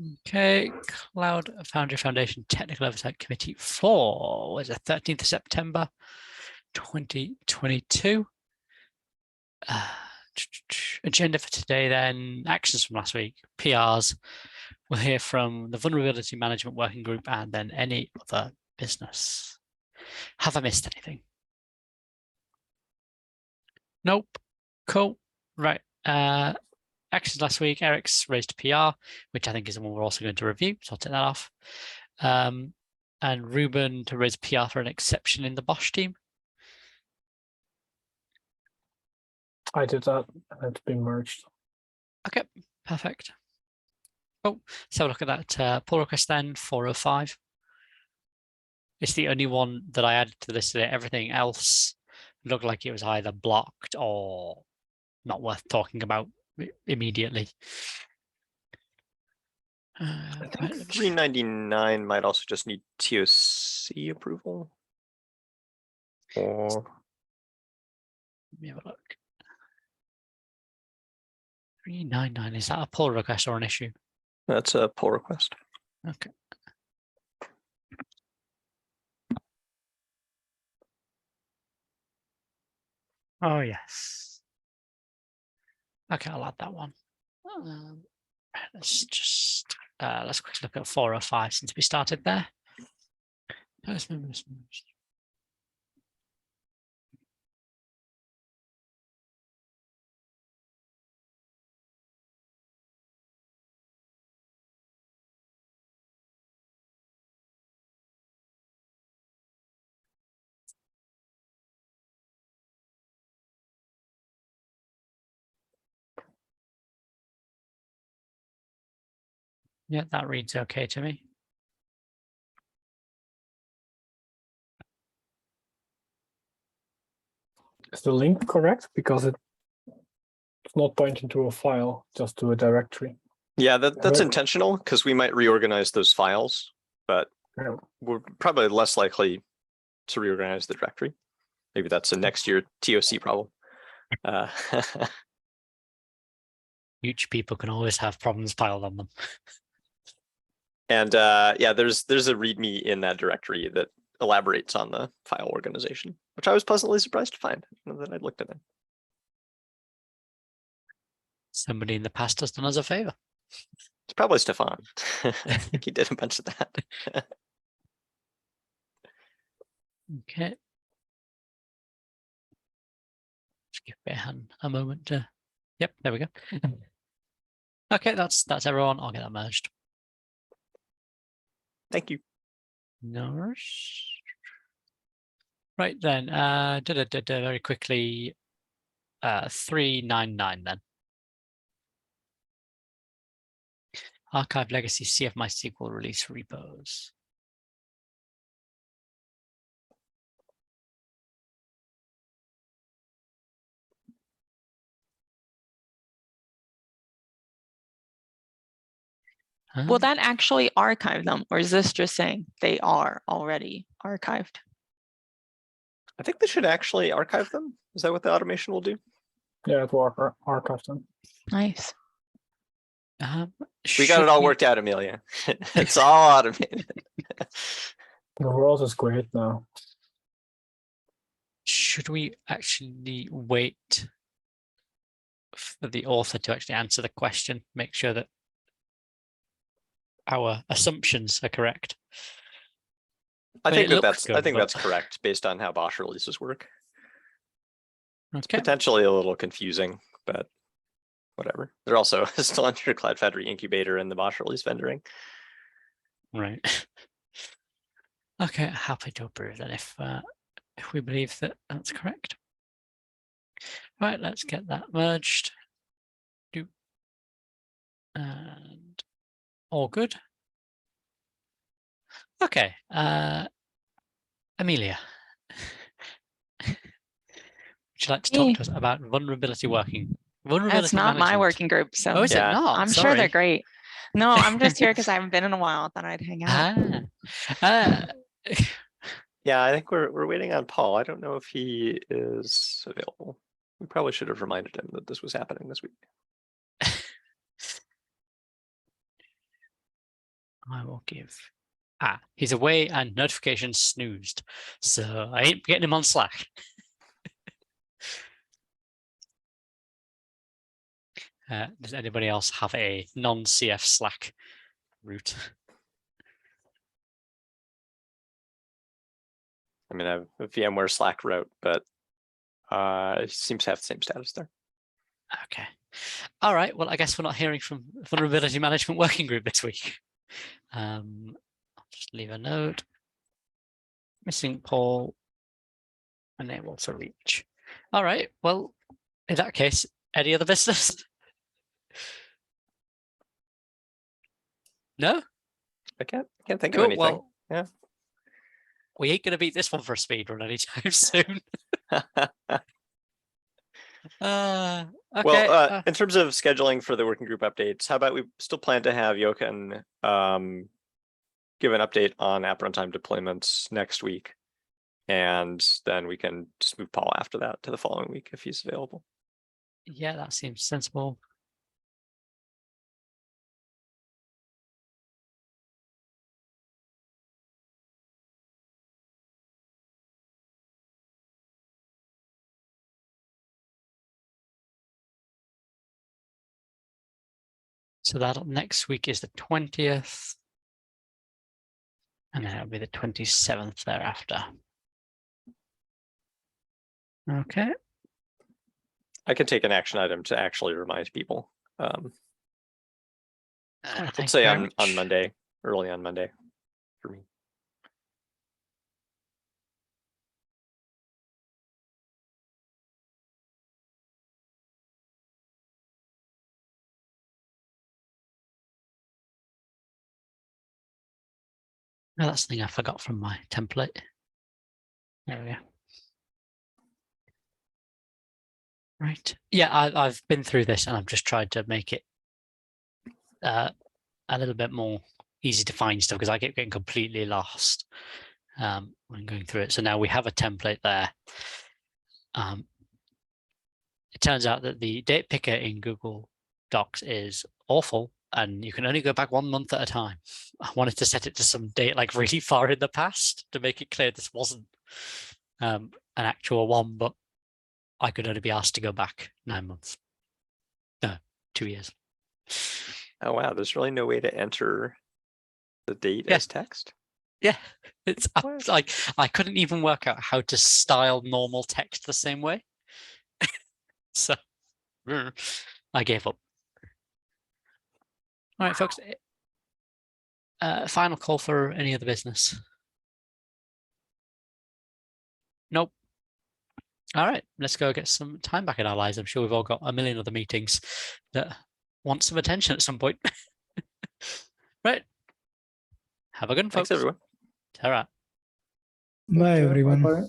Okay, Cloud Foundry Foundation Technical Oversight Committee 4 was the 13th of September, 2022. Agenda for today then, actions from last week, PRs. We'll hear from the Vulnerability Management Working Group and then any other business. Have I missed anything? Nope. Cool. Right. Actions last week, Eric's raised a PR, which I think is the one we're also going to review, so I'll take that off. And Ruben to raise a PR for an exception in the Bosh team. I did that, and it's been merged. Okay, perfect. Oh, so look at that pull request then, 405. It's the only one that I added to the list today. Everything else looked like it was either blocked or not worth talking about immediately. I think 399 might also just need TOC approval. Or let me have a look. 399, is that a pull request or an issue? That's a pull request. Okay. Oh, yes. Okay, I'll add that one. Let's just let's quickly look at 405 since we started there. Yeah, that reads okay to me. Is the link correct? Because it's not pointing to a file, just to a directory. Yeah, that's intentional because we might reorganize those files, but Yeah. we're probably less likely to reorganize the directory. Maybe that's a next year TOC problem. Huge people can always have problems piled on them. And yeah, there's a README in that directory that elaborates on the file organization, which I was pleasantly surprised to find that I'd looked at it. Somebody in the past has done us a favor. It's probably Stefan. I think he did a bunch of that. Okay. Just give Beyhan a moment to. Yep, there we go. Okay, that's everyone. I'll get that merged. Thank you. No worries. Right then, very quickly, 399 then. Archive legacy CF MySQL release repos. Will that actually archive them, or is this just saying they are already archived? I think they should actually archive them. Is that what the automation will do? Yeah, it will archive them. Nice. We got it all worked out, Amelia. It's all automated. The world is great now. Should we actually wait for the author to actually answer the question, make sure that our assumptions are correct? I think that's correct based on how Bosh releases work. Okay. It's potentially a little confusing, but whatever. They're also still under Cloud Foundry Incubator and the Bosh release vendoring. Right. Okay, happy to approve then if we believe that that's correct. Right, let's get that merged. And all good. Okay, Amelia, would you like to talk to us about vulnerability working? That's not my working group, so oh, is it not? I'm sure they're great. No, I'm just here because I haven't been in a while. I thought I'd hang out. Yeah, I think we're waiting on Paul. I don't know if he is available. We probably should have reminded him that this was happening this week. I will give. He's away and notification snoozed, so I ain't getting him on Slack. Does anybody else have a non-CF Slack route? I mean, I have a VMware Slack route, but it seems to have the same status there. Okay. All right. Well, I guess we're not hearing from Vulnerability Management Working Group this week. I'll just leave a note. Missing Paul. Unable to reach. All right. Well, in that case, any other business? No? I can't think Cool. of anything. Well, yeah. We ain't going to beat this one for a speed run anytime soon. Okay. Well, in terms of scheduling for the working group updates, how about we still plan to have Jochen give an update on app runtime deployments next week, and then we can just move Paul after that to the following week if he's available. Yeah, that seems sensible. So that next week is the 20th. And then it'll be the 27th thereafter. Okay. I can take an action item to actually remind people. Let's say on Monday, early on Monday for me. No, that's the thing I forgot from my template. There we go. Right. Yeah, I've been through this and I've just tried to make it a little bit more easy to find stuff because I get getting completely lost when going through it. So now we have a template there. It turns out that the date picker in Google Docs is awful and you can only go back 1 month at a time. I wanted to set it to some date like really far in the past to make it clear this wasn't an actual one, but I could only be asked to go back 9 months. No, 2 years. Oh wow, there's really no way to enter the date as text. Yeah, it's like I couldn't even work out how to style normal text the same way. So I gave up. All right, folks. Final call for any other business. Nope. All right, let's go get some time back in our lives. I'm sure we've all got a million other meetings that want some attention at some point. Right. Have a good one, folks. Thanks, everyone. Ta-ra. Bye, everyone. Bye.